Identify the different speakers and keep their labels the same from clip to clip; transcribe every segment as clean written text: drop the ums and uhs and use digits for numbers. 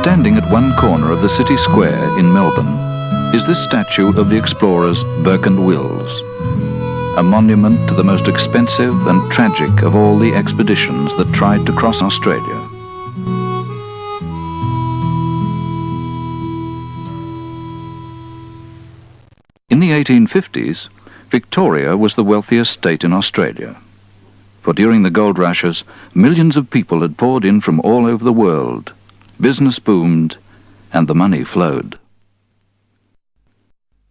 Speaker 1: Standing at one corner of the city square in Melbourne is this statue of the explorers Burke and Wills, a monument to the most expensive and tragic of all the expeditions that tried to cross Australia. In the 1850s, Victoria was the wealthiest state in Australia, for during the gold rushes, millions of people had poured in from all over the world, business boomed, and the money flowed.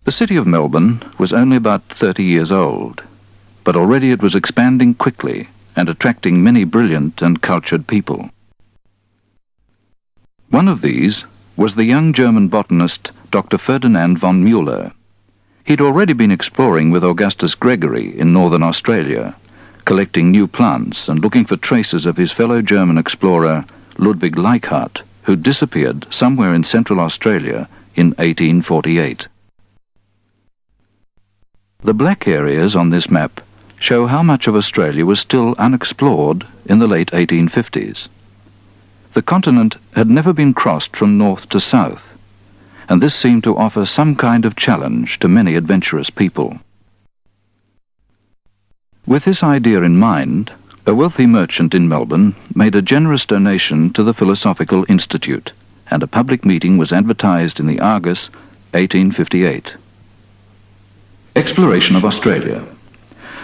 Speaker 1: The city of Melbourne was only about 30 years old, but already it was expanding quickly and attracting many brilliant and cultured people. One of these was the young German botanist Dr. Ferdinand von Mueller. He'd already been exploring with Augustus Gregory in northern Australia, collecting new plants and looking for traces of his fellow German explorer Ludwig Leichhardt, who disappeared somewhere in central Australia in 1848. The black areas on this map show how much of Australia was still unexplored in the late 1850s. The continent had never been crossed from north to south, and this seemed to offer some kind of challenge to many adventurous people. With this idea in mind, a wealthy merchant in Melbourne made a generous donation to the Philosophical Institute, and a public meeting was advertised in the Argus, 1858. Exploration of Australia.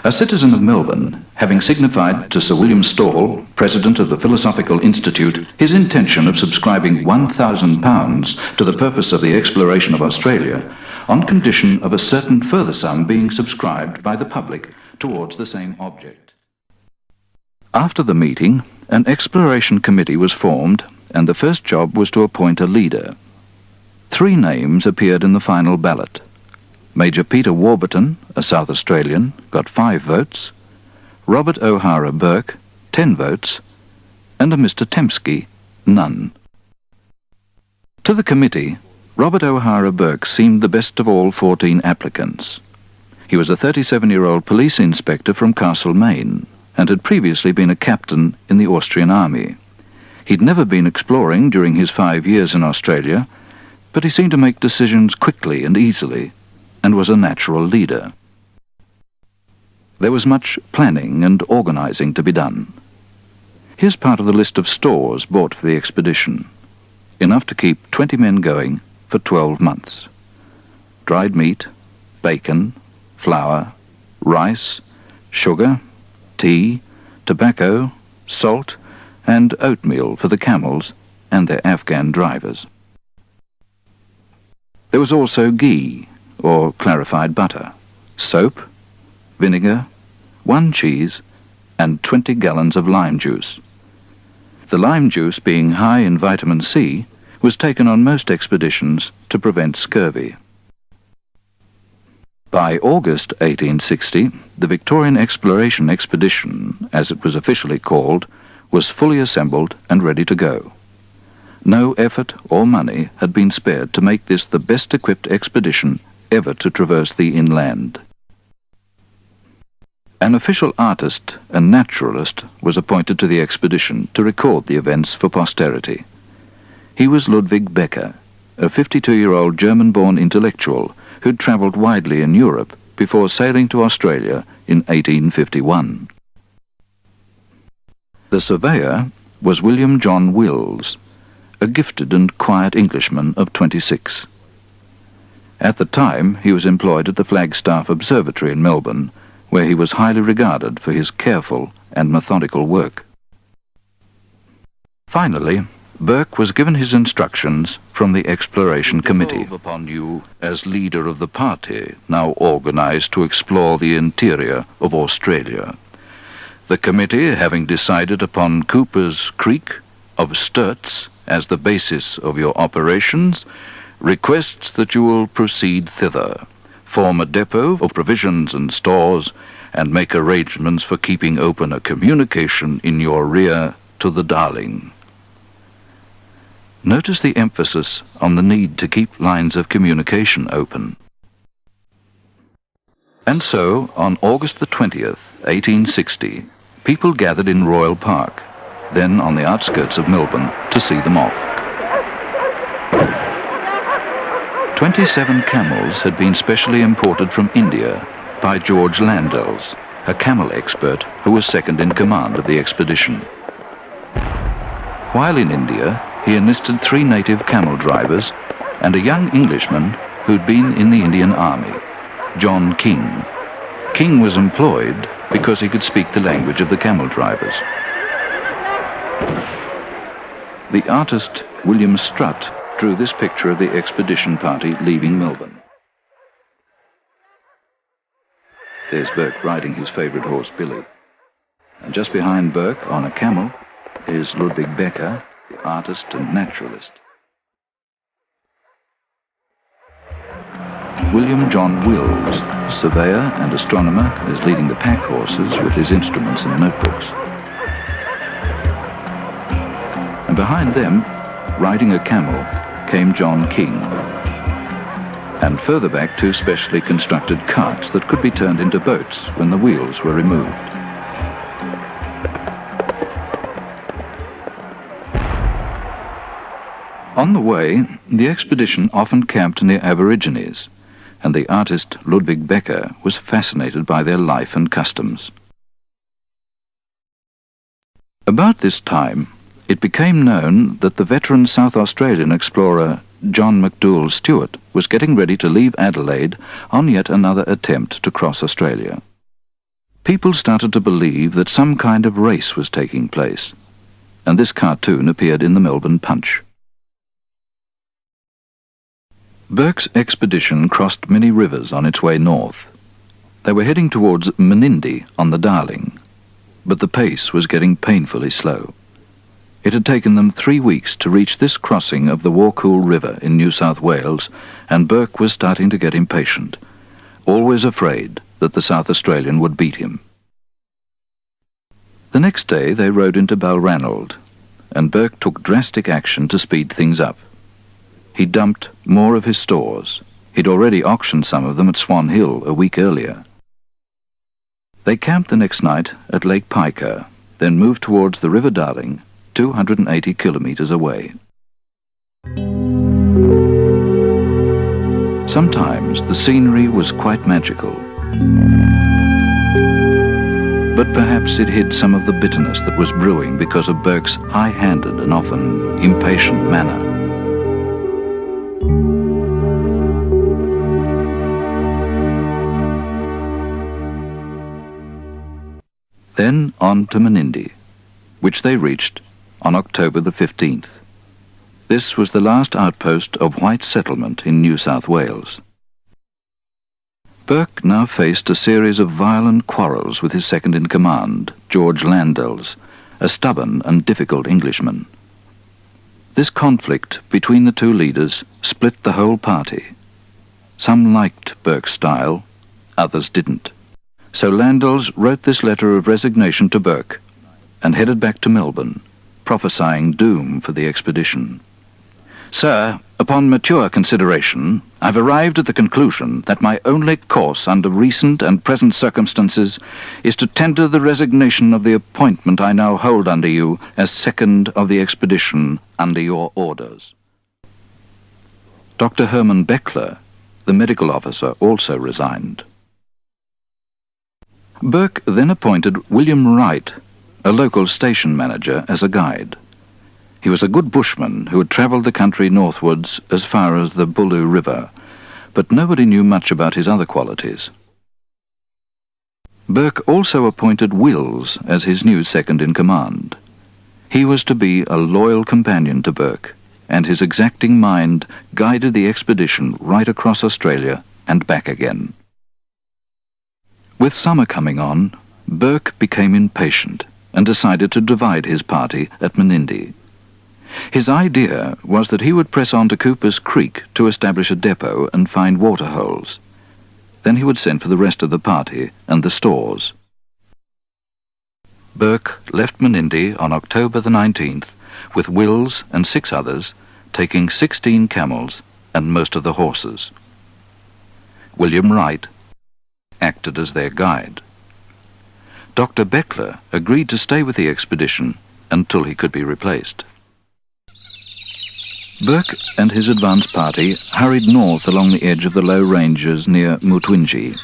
Speaker 1: A citizen of Melbourne, having signified to Sir William Stawell, President of the Philosophical Institute, his intention of subscribing £1,000 to the purpose of the exploration of Australia, on condition of a certain further sum being subscribed by the public towards the same object. After the meeting, an exploration committee was formed, and the first job was to appoint a leader. 3 names appeared in the final ballot. Major Peter Warburton, a South Australian, got 5 votes, Robert O'Hara Burke, 10 votes, and a Mr. Tempsky, none. To the committee, Robert O'Hara Burke seemed the best of all 14 applicants. He was a 37-year-old police inspector from Castlemaine, and had previously been a captain in the Austrian army. He'd never been exploring during his 5 years in Australia, but he seemed to make decisions quickly and easily, and was a natural leader. There was much planning and organizing to be done. Here's part of the list of stores bought for the expedition, enough to keep 20 men going for 12 months. Dried meat, bacon, flour, rice, sugar, tea, tobacco, salt, and oatmeal for the camels and their Afghan drivers. There was also ghee, or clarified butter, soap, vinegar, 1 cheese, and 20 gallons of lime juice. The lime juice, being high in vitamin C, was taken on most expeditions to prevent scurvy. By August 1860, the Victorian Exploration Expedition, as it was officially called, was fully assembled and ready to go. No effort or money had been spared to make this the best equipped expedition ever to traverse the inland. An official artist and naturalist was appointed to the expedition to record the events for posterity. He was Ludwig Becker, a 52-year-old German-born intellectual who'd travelled widely in Europe before sailing to Australia in 1851. The surveyor was William John Wills, a gifted and quiet Englishman of 26. At the time, he was employed at the Flagstaff Observatory in Melbourne, where he was highly regarded for his careful and methodical work. Finally, Burke was given his instructions from the Exploration Committee. Upon you as leader of the party now organized to explore the interior of Australia. The committee, having decided upon Cooper's Creek of Sturts as the basis of your operations, requests that you will proceed thither, form a depot of provisions and stores, and make arrangements for keeping open a communication in your rear to the Darling. Notice the emphasis on the need to keep lines of communication open. And so, on August the 20th, 1860, people gathered in Royal Park, then on the outskirts of Melbourne, to see them off. 27 camels had been specially imported from India by George Landels, a camel expert who was second in command of the expedition. While in India, he enlisted 3 native camel drivers and a young Englishman who'd been in the Indian Army, John King. King was employed because he could speak the language of the camel drivers. The artist William Strutt drew this picture of the expedition party leaving Melbourne. There's Burke riding his favourite horse, Billy. And just behind Burke, on a camel, is Ludwig Becker, the artist and naturalist. William John Wills, surveyor and astronomer, is leading the pack horses with his instruments and notebooks. And behind them, riding a camel, came John King. And further back, 2 specially constructed carts that could be turned into boats when the wheels were removed. On the way, the expedition often camped near Aborigines, and the artist Ludwig Becker was fascinated by their life and customs. About this time, it became known that the veteran South Australian explorer John McDougall Stewart was getting ready to leave Adelaide on yet another attempt to cross Australia. People started to believe that some kind of race was taking place, and this cartoon appeared in the Melbourne Punch. Burke's expedition crossed many rivers on its way north. They were heading towards Menindee on the Darling, but the pace was getting painfully slow. It had taken them 3 weeks to reach this crossing of the Warcool River in New South Wales, and Burke was starting to get impatient, always afraid that the South Australian would beat him. The next day they rode into Balranald, and Burke took drastic action to speed things up. He dumped more of his stores. He'd already auctioned some of them at Swan Hill a week earlier. They camped the next night at Lake Piker, then moved towards the River Darling, 280 kilometres away. Sometimes the scenery was quite magical, but perhaps it hid some of the bitterness that was brewing because of Burke's high-handed and often impatient manner. Then on to Menindee, which they reached on October the 15th. This was the last outpost of white settlement in New South Wales. Burke now faced a series of violent quarrels with his second-in-command, George Landels, a stubborn and difficult Englishman. This conflict between the 2 leaders split the whole party. Some liked Burke's style, others didn't. So Landels wrote this letter of resignation to Burke and headed back to Melbourne, prophesying doom for the expedition. Sir, upon mature consideration, I've arrived at the conclusion that my only course under recent and present circumstances is to tender the resignation of the appointment I now hold under you as second of the expedition under your orders. Dr. Herman Beckler, the medical officer, also resigned. Burke then appointed William Wright, a local station manager, as a guide. He was a good bushman who had travelled the country northwards as far as the Bulu River, but nobody knew much about his other qualities. Burke also appointed Wills as his new second-in-command. He was to be a loyal companion to Burke, and his exacting mind guided the expedition right across Australia and back again. With summer coming on, Burke became impatient and decided to divide his party at Menindee. His idea was that he would press on to Cooper's Creek to establish a depot and find water holes. Then he would send for the rest of the party and the stores. Burke left Menindee on October the 19th with Wills and 6 others, taking 16 camels and most of the horses. William Wright acted as their guide. Dr. Beckler agreed to stay with the expedition until he could be replaced. Burke and his advance party hurried north along the edge of the low ranges near Mutwinji.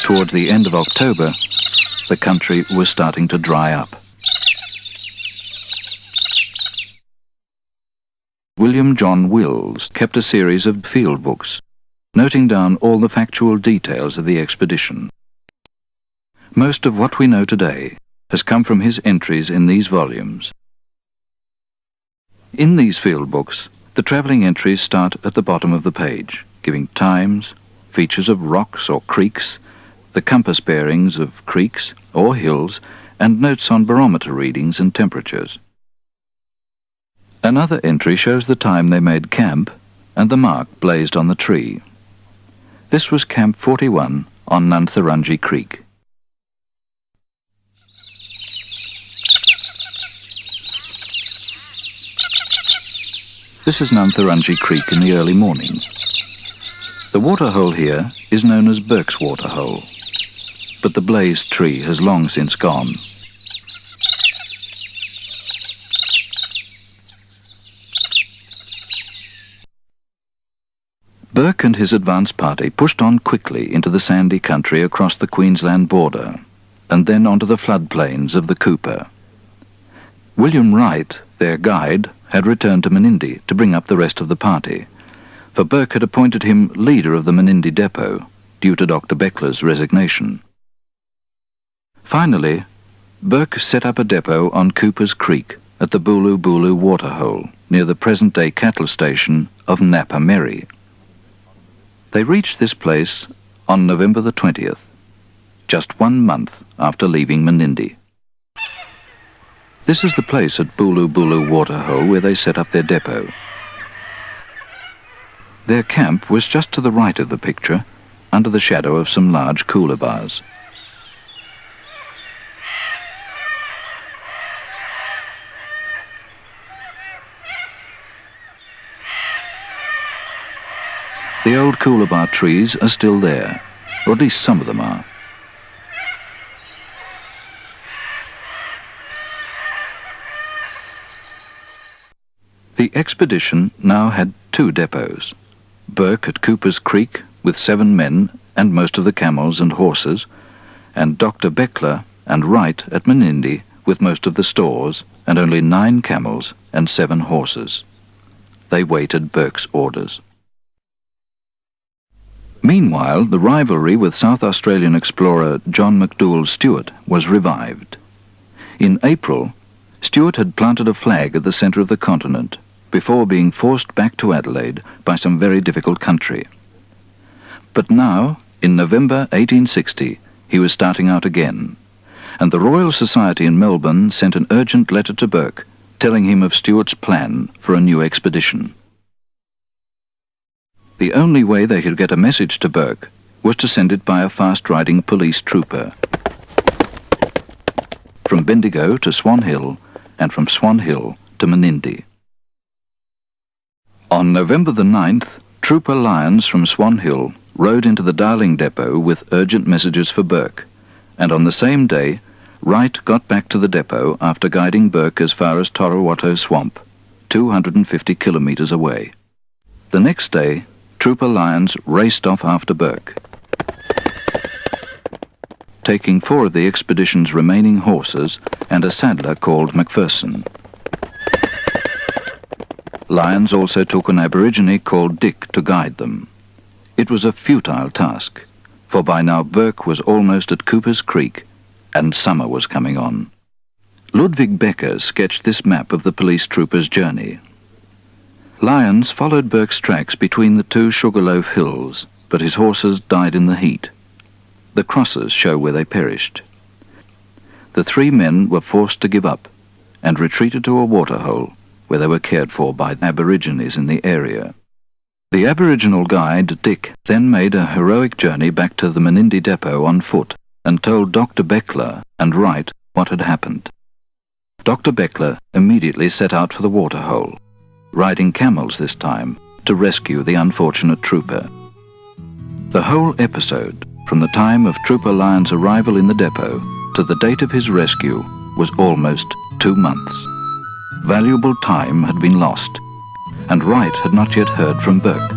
Speaker 1: Towards the end of October, the country was starting to dry up. William John Wills kept a series of field books, noting down all the factual details of the expedition. Most of what we know today has come from his entries in these volumes. In these field books, the travelling entries start at the bottom of the page, giving times, features of rocks or creeks, the compass bearings of creeks or hills, and notes on barometer readings and temperatures. Another entry shows the time they made camp and the mark blazed on the tree. This was Camp 41 on Nantharangi Creek. This is Nantharangi Creek in the early morning. The waterhole here is known as Burke's waterhole, but the blazed tree has long since gone. Burke and his advance party pushed on quickly into the sandy country across the Queensland border, and then onto the floodplains of the Cooper. William Wright, their guide, had returned to Menindee to bring up the rest of the party, for Burke had appointed him leader of the Menindee depot, due to Dr. Beckler's resignation. Finally, Burke set up a depot on Cooper's Creek at the Bulu Bulu waterhole, near the present-day cattle station of Napa Merry. They reached this place on November the 20th, just 1 month after leaving Menindee. This is the place at Bulu Bulu waterhole where they set up their depot. Their camp was just to the right of the picture, under the shadow of some large coolabahs. The old coolabah trees are still there, or at least some of them are. The expedition now had 2 depots, Burke at Cooper's Creek with 7 men and most of the camels and horses, and Dr. Beckler and Wright at Menindee with most of the stores and only 9 camels and 7 horses. They waited Burke's orders. Meanwhile, the rivalry with South Australian explorer John McDouall Stuart was revived. In April, Stuart had planted a flag at the centre of the continent before being forced back to Adelaide by some very difficult country. But now, in November 1860, he was starting out again, and the Royal Society in Melbourne sent an urgent letter to Burke telling him of Stuart's plan for a new expedition. The only way they could get a message to Burke was to send it by a fast-riding police trooper. From Bendigo to Swan Hill, and from Swan Hill to Menindee. On November the 9th, Trooper Lyons from Swan Hill rode into the Darling depot with urgent messages for Burke, and on the same day, Wright got back to the depot after guiding Burke as far as Torrawatto Swamp, 250 kilometres away. The next day, Trooper Lyons raced off after Burke, taking 4 of the expedition's remaining horses and a saddler called Macpherson. Lyons also took an Aborigine called Dick to guide them. It was a futile task, for by now Burke was almost at Cooper's Creek, and summer was coming on. Ludwig Becker sketched this map of the police trooper's journey. Lyons followed Burke's tracks between the 2 Sugarloaf Hills, but his horses died in the heat. The crosses show where they perished. The 3 men were forced to give up and retreated to a waterhole where they were cared for by Aborigines in the area. The Aboriginal guide, Dick, then made a heroic journey back to the Menindee depot on foot and told Dr. Beckler and Wright what had happened. Dr. Beckler immediately set out for the waterhole, riding camels this time, to rescue the unfortunate trooper. The whole episode, from the time of Trooper Lyons' arrival in the depot to the date of his rescue, was almost 2 months. Valuable time had been lost, and Wright had not yet heard from Burke.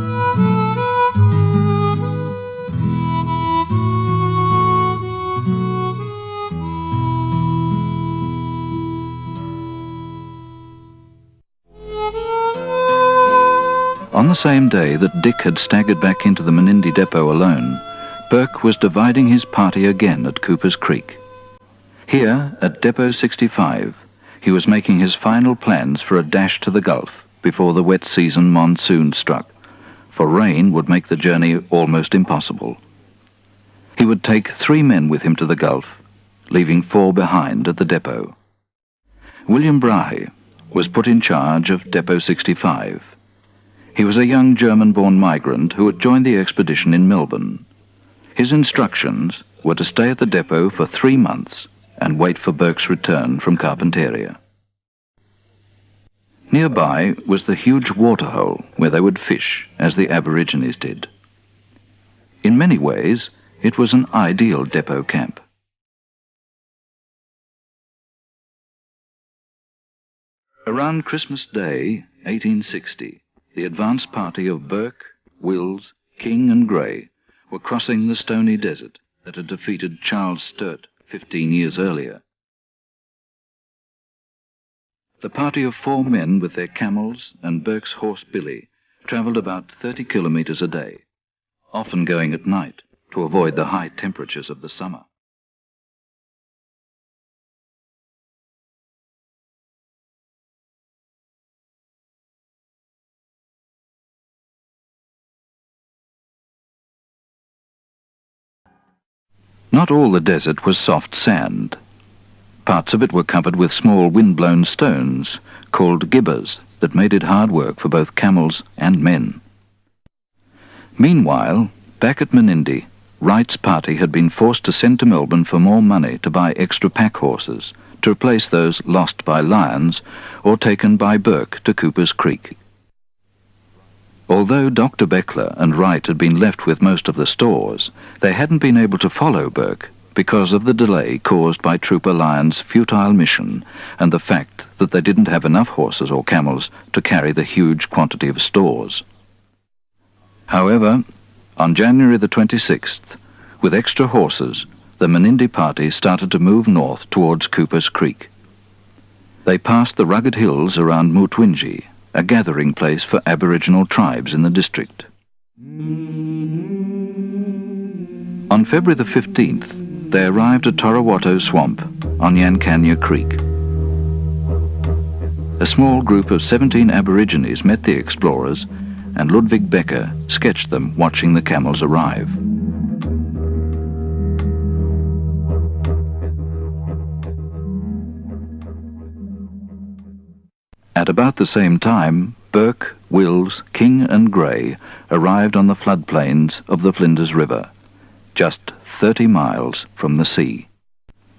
Speaker 1: On the same day that Dick had staggered back into the Menindee depot alone, Burke was dividing his party again at Cooper's Creek. Here, at Depot 65, he was making his final plans for a dash to the Gulf before the wet season monsoon struck, for rain would make the journey almost impossible. He would take 3 men with him to the Gulf, leaving 4 behind at the depot. William Brahe was put in charge of Depot 65. He was a young German-born migrant who had joined the expedition in Melbourne. His instructions were to stay at the depot for 3 months and wait for Burke's return from Carpentaria. Nearby was the huge waterhole where they would fish, as the Aborigines did. In many ways, it was an ideal depot camp. Around Christmas Day, 1860, the advance party of Burke, Wills, King and Gray were crossing the stony desert that had defeated Charles Sturt 15 years earlier. The party of 4 men with their camels and Burke's horse Billy travelled about 30 kilometres a day, often going at night to avoid the high temperatures of the summer. Not all the desert was soft sand. Parts of it were covered with small wind-blown stones, called gibbers, that made it hard work for both camels and men. Meanwhile, back at Menindee, Wright's party had been forced to send to Melbourne for more money to buy extra pack horses, to replace those lost by lions or taken by Burke to Cooper's Creek. Although Dr. Beckler and Wright had been left with most of the stores, they hadn't been able to follow Burke because of the delay caused by Trooper Lyon's futile mission and the fact that they didn't have enough horses or camels to carry the huge quantity of stores. However, on January the 26th, with extra horses, the Menindee party started to move north towards Cooper's Creek. They passed the rugged hills around Mutwinji, a gathering place for Aboriginal tribes in the district. On February the 15th, they arrived at Torrawatto Swamp on Yankanya Creek. A small group of 17 Aborigines met the explorers, and Ludwig Becker sketched them watching the camels arrive. At about the same time, Burke, Wills, King and Gray arrived on the floodplains of the Flinders River, just 30 miles from the sea.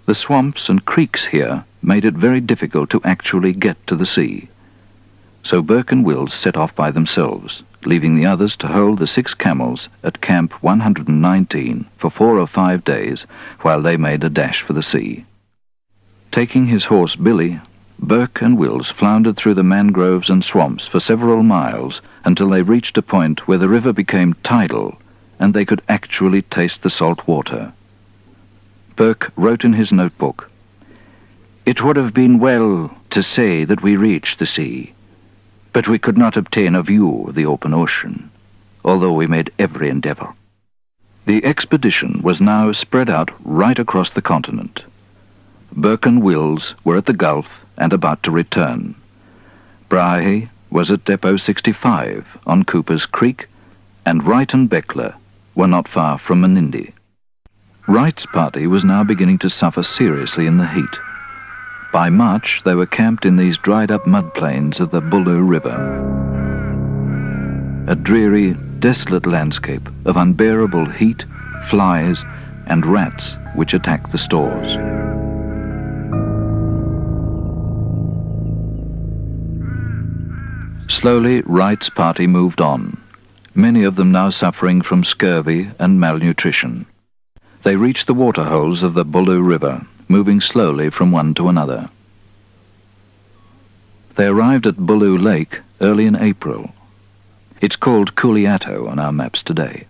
Speaker 1: The swamps and creeks here made it very difficult to actually get to the sea. So Burke and Wills set off by themselves, leaving the others to hold the 6 camels at Camp 119 for 4 or 5 days while they made a dash for the sea. Taking his horse Billy, Burke and Wills floundered through the mangroves and swamps for several miles until they reached a point where the river became tidal and they could actually taste the salt water. Burke wrote in his notebook, "It would have been well to say that we reached the sea, but we could not obtain a view of the open ocean, although we made every endeavour." The expedition was now spread out right across the continent. Burke and Wills were at the Gulf and about to return. Brahe was at Depot 65 on Cooper's Creek, and Wright and Beckler were not far from Menindee. Wright's party was now beginning to suffer seriously in the heat. By March, they were camped in these dried-up mudplains of the Bulu River. A dreary, desolate landscape of unbearable heat, flies, and rats which attacked the stores. Slowly, Wright's party moved on, many of them now suffering from scurvy and malnutrition. They reached the waterholes of the Bulu River, moving slowly from one to another. They arrived at Bulu Lake early in April. It's called Kuliato on our maps today.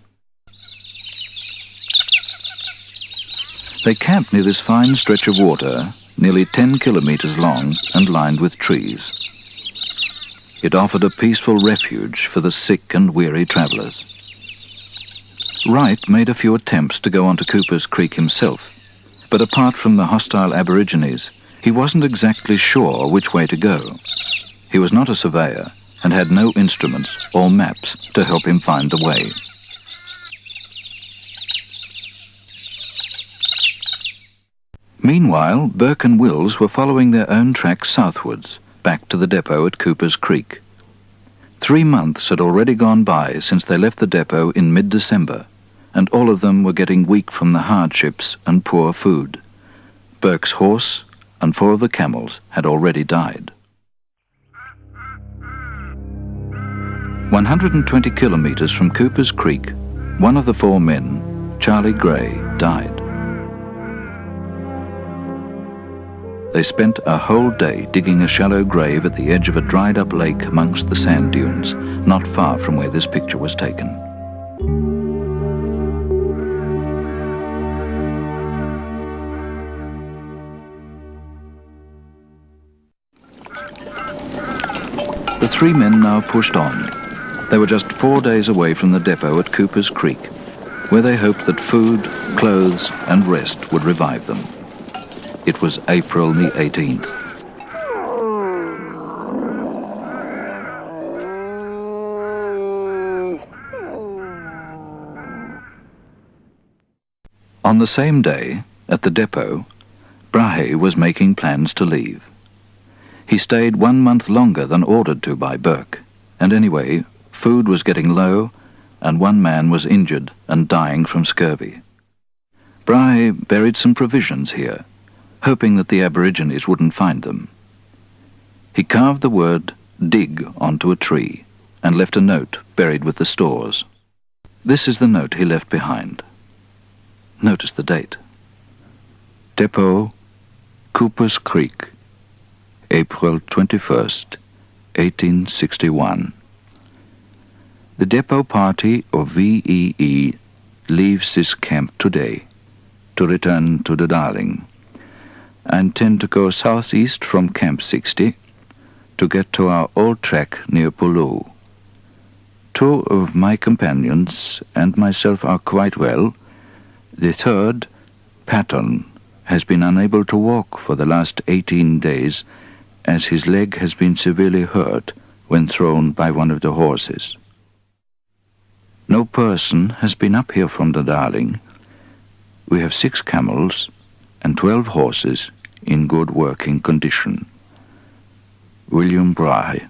Speaker 1: They camped near this fine stretch of water, nearly 10 kilometres long and lined with trees. It offered a peaceful refuge for the sick and weary travellers. Wright made a few attempts to go onto Cooper's Creek himself, but apart from the hostile Aborigines, he wasn't exactly sure which way to go. He was not a surveyor and had no instruments or maps to help him find the way. Meanwhile, Burke and Wills were following their own tracks southwards, back to the depot at Cooper's Creek. 3 months had already gone by since they left the depot in mid-December, and all of them were getting weak from the hardships and poor food. Burke's horse and 4 of the camels had already died. 120 kilometres from Cooper's Creek, one of the 4 men, Charlie Gray, died. They spent a whole day digging a shallow grave at the edge of a dried-up lake amongst the sand dunes, not far from where this picture was taken. The 3 men now pushed on. They were just 4 days away from the depot at Cooper's Creek, where they hoped that food, clothes and rest would revive them. It was April the 18th. On the same day, at the depot, Brahe was making plans to leave. He stayed 1 month longer than ordered to by Burke, and anyway, food was getting low, and 1 man was injured and dying from scurvy. Brahe buried some provisions here, hoping that the Aborigines wouldn't find them. He carved the word dig onto a tree and left a note buried with the stores. This is the note he left behind. Notice the date. Depot, Cooper's Creek, April 21st, 1861. The depot party of VEE leaves this camp today to return to the Darling. I intend to go southeast from Camp 60 to get to our old track near Bulu. 2 of my companions and myself are quite well. The 3rd, Patton, has been unable to walk for the last 18 days as his leg has been severely hurt when thrown by one of the horses. No person has been up here from the Darling. We have 6 camels and 12 horses in good working condition. William Brahe.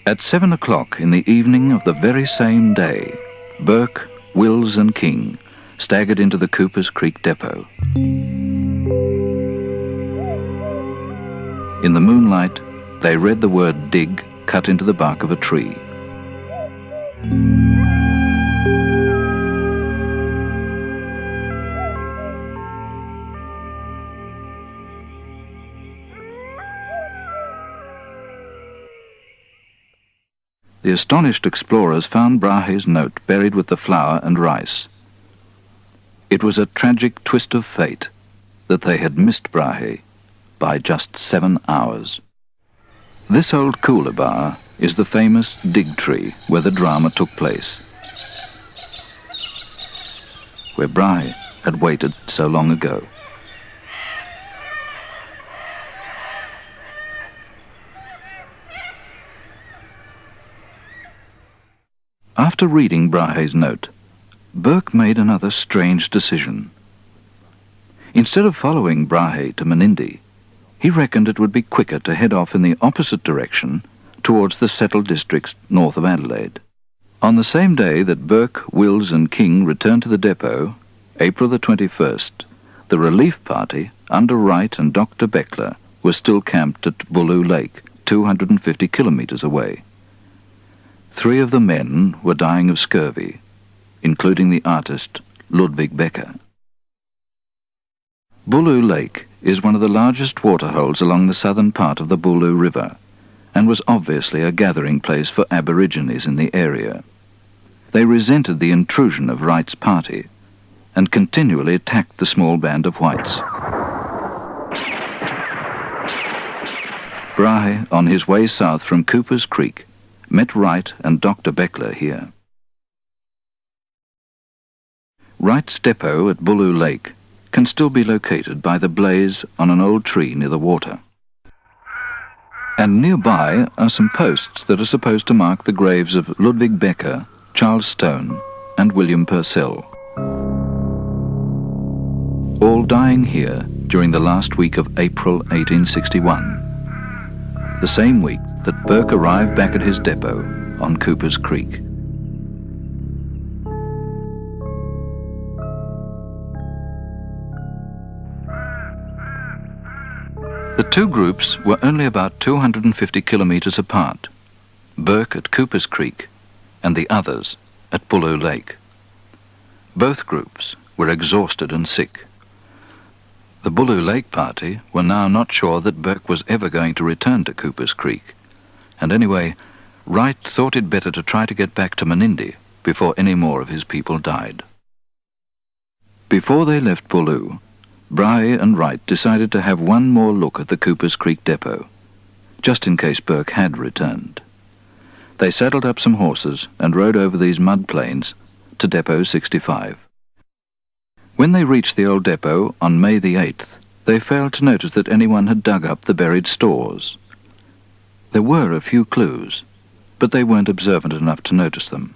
Speaker 1: At 7 o'clock in the evening of the very same day, Burke, Wills and King staggered into the Cooper's Creek depot. In the moonlight, they read the word dig cut into the bark of a tree. The astonished explorers found Brahe's note buried with the flour and rice. It was a tragic twist of fate that they had missed Brahe by just 7 hours. This old coolabah is the famous dig tree where the drama took place, where Brahe had waited so long ago. After reading Brahe's note, Burke made another strange decision. Instead of following Brahe to Menindee, he reckoned it would be quicker to head off in the opposite direction towards the settled districts north of Adelaide. On the same day that Burke, Wills and King returned to the depot, April the 21st, the relief party, under Wright and Dr. Beckler, was still camped at Bulu Lake, 250 kilometres away. 3 of the men were dying of scurvy, including the artist Ludwig Becker. Bulu Lake is one of the largest waterholes along the southern part of the Bulu River, and was obviously a gathering place for Aborigines in the area. They resented the intrusion of Wright's party and continually attacked the small band of whites. Brahe, on his way south from Cooper's Creek, met Wright and Dr. Beckler here. Wright's depot at Bulu Lake can still be located by the blaze on an old tree near the water. And nearby are some posts that are supposed to mark the graves of Ludwig Becker, Charles Stone, and William Purcell, all dying here during the last week of April 1861, the same week that Burke arrived back at his depot on Cooper's Creek. The two groups were only about 250 kilometers apart, Burke at Cooper's Creek and the others at Bulu Lake. Both groups were exhausted and sick. The Bulu Lake party were now not sure that Burke was ever going to return to Cooper's Creek, and anyway, Wright thought it better to try to get back to Menindee before any more of his people died. Before they left Bulu, Brahe and Wright decided to have one more look at the Cooper's Creek depot, just in case Burke had returned. They saddled up some horses and rode over these mud plains to Depot 65. When they reached the old depot on May the 8th, they failed to notice that anyone had dug up the buried stores. There were a few clues, but they weren't observant enough to notice them.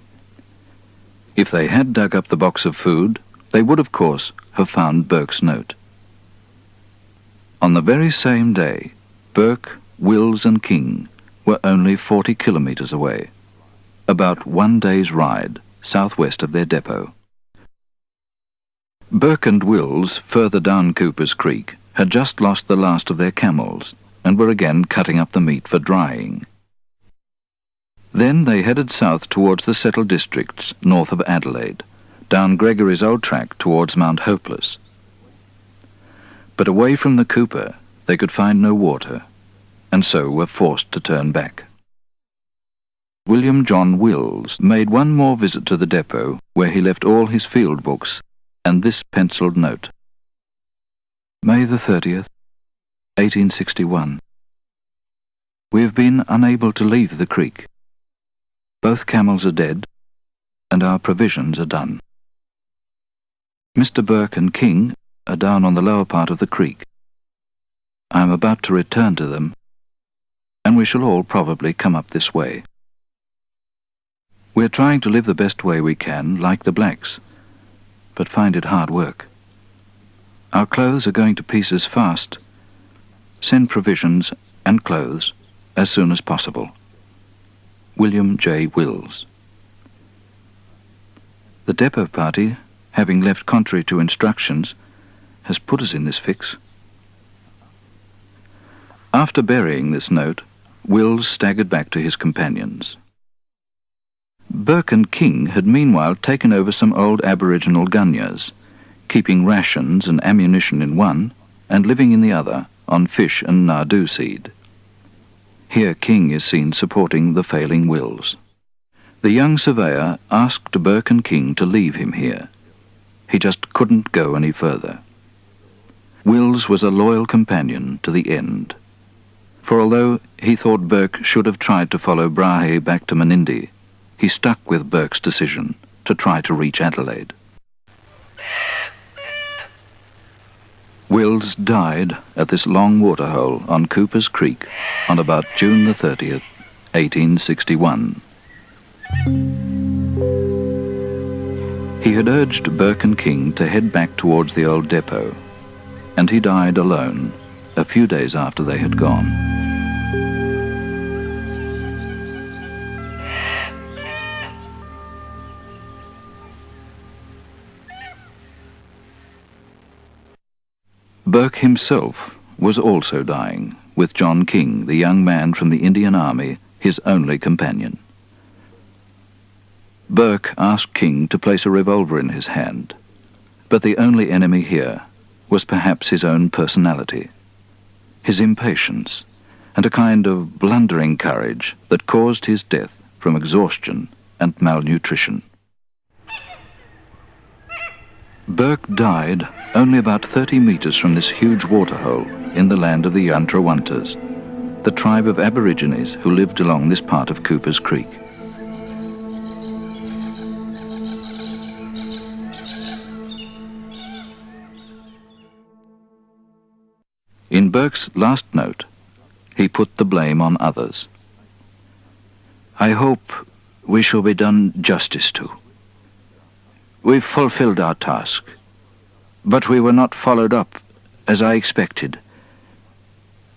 Speaker 1: If they had dug up the box of food, they would, of course, have found Burke's note. On the very same day, Burke, Wills and King were only 40 kilometers away, about 1 day's ride southwest of their depot. Burke and Wills, further down Cooper's Creek, had just lost the last of their camels and were again cutting up the meat for drying. Then they headed south towards the settled districts north of Adelaide, down Gregory's old track towards Mount Hopeless. But away from the Cooper, they could find no water, and so were forced to turn back. William John Wills made one more visit to the depot, where he left all his field books and this penciled note. May the 30th, 1861. We have been unable to leave the creek. Both camels are dead, and our provisions are done. Mr. Burke and King are down on the lower part of the creek. I am about to return to them, and we shall all probably come up this way. We're trying to live the best way we can, like the blacks, but find it hard work. Our clothes are going to pieces fast. Send provisions and clothes as soon as possible. William J. Wills. The depot party, having left contrary to instructions, has put us in this fix. After burying this note, Wills staggered back to his companions. Burke and King had meanwhile taken over some old Aboriginal gunyahs, keeping rations and ammunition in one and living in the other on fish and nardoo seed. Here King is seen supporting the failing Wills. The young surveyor asked Burke and King to leave him here. He just couldn't go any further. Wills was a loyal companion to the end, for although he thought Burke should have tried to follow Brahe back to Menindee, he stuck with Burke's decision to try to reach Adelaide. Wills died at this long waterhole on Cooper's Creek on about June the 30th, 1861. He had urged Burke and King to head back towards the old depot, and he died alone a few days after they had gone. Burke himself was also dying, with John King, the young man from the Indian Army, his only companion. Burke asked King to place a revolver in his hand, but the only enemy here was perhaps his own personality, his impatience, and a kind of blundering courage that caused his death from exhaustion and malnutrition. Burke died only about 30 meters from this huge waterhole in the land of the Yantrawantas, the tribe of Aborigines who lived along this part of Cooper's Creek. In Burke's last note, he put the blame on others. "I hope we shall be done justice to. We've fulfilled our task, but we were not followed up as I expected,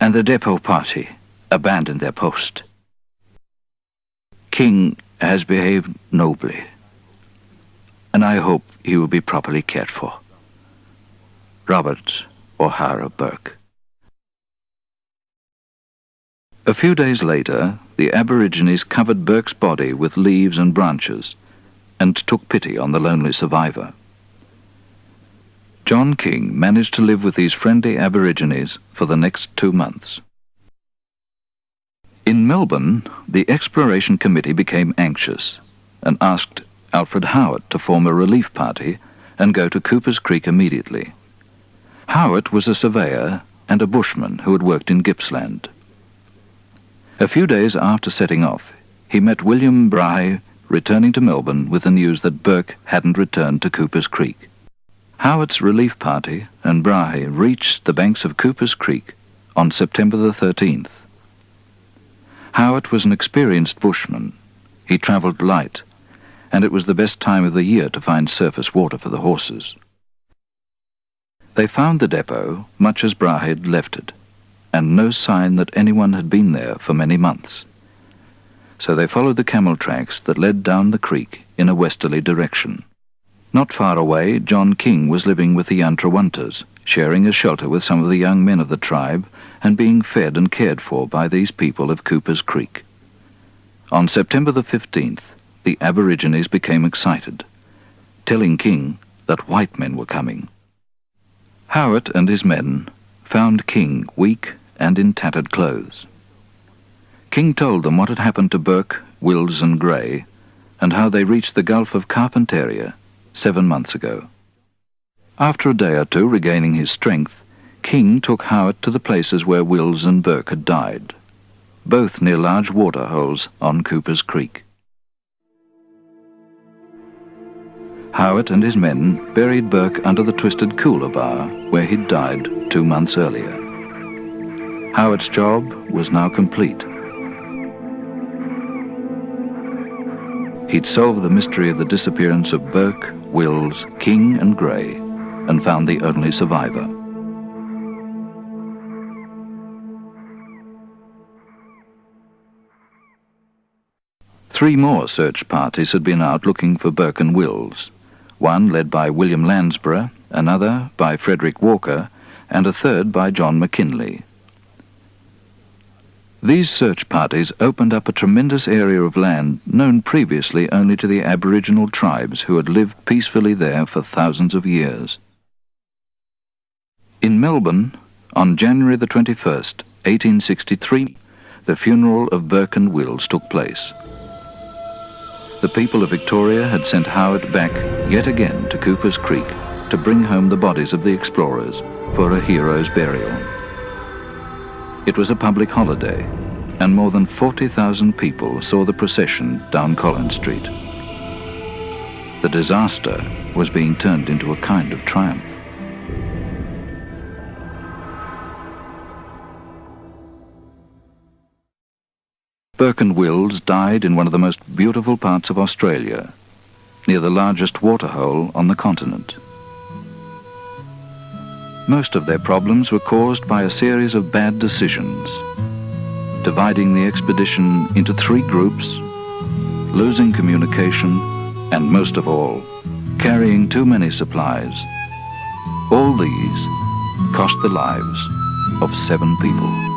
Speaker 1: and the depot party abandoned their post. King has behaved nobly, and I hope he will be properly cared for. Robert O'Hara Burke." A few days later, the Aborigines covered Burke's body with leaves and branches and took pity on the lonely survivor. John King managed to live with these friendly Aborigines for the next 2 months. In Melbourne, the Exploration Committee became anxious and asked Alfred Howard to form a relief party and go to Cooper's Creek immediately. Howard was a surveyor and a bushman who had worked in Gippsland. A few days after setting off, he met William Brahe returning to Melbourne with the news that Burke hadn't returned to Cooper's Creek. Howard's relief party and Brahe reached the banks of Cooper's Creek on September the 13th. Howard was an experienced bushman. He travelled light, and it was the best time of the year to find surface water for the horses. They found the depot much as Brahe had left it, and no sign that anyone had been there for many months. So they followed the camel tracks that led down the creek in a westerly direction. Not far away, John King was living with the Yantrawantas, sharing a shelter with some of the young men of the tribe and being fed and cared for by these people of Cooper's Creek. On September the 15th, the Aborigines became excited, telling King that white men were coming. Howard and his men found King weak and in tattered clothes. King told them what had happened to Burke, Wills and Gray, and how they reached the Gulf of Carpentaria 7 months ago. After a day or two regaining his strength, King took Howard to the places where Wills and Burke had died, both near large water holes on Cooper's Creek. Howard and his men buried Burke under the twisted coolabah where he'd died 2 months earlier. Howard's job was now complete. He'd solved the mystery of the disappearance of Burke, Wills, King and Gray, and found the only survivor. Three more search parties had been out looking for Burke and Wills, one led by William Lansborough, another by Frederick Walker, and a third by John McKinley. These search parties opened up a tremendous area of land known previously only to the Aboriginal tribes who had lived peacefully there for thousands of years. In Melbourne, on January the 21st, 1863, the funeral of Burke and Wills took place. The people of Victoria had sent Howard back yet again to Cooper's Creek to bring home the bodies of the explorers for a hero's burial. It was a public holiday, and more than 40,000 people saw the procession down Collins Street. The disaster was being turned into a kind of triumph. Burke and Wills died in one of the most beautiful parts of Australia, near the largest waterhole on the continent. Most of their problems were caused by a series of bad decisions, dividing the expedition into 3 groups, losing communication, and most of all, carrying too many supplies. All these cost the lives of 7 people.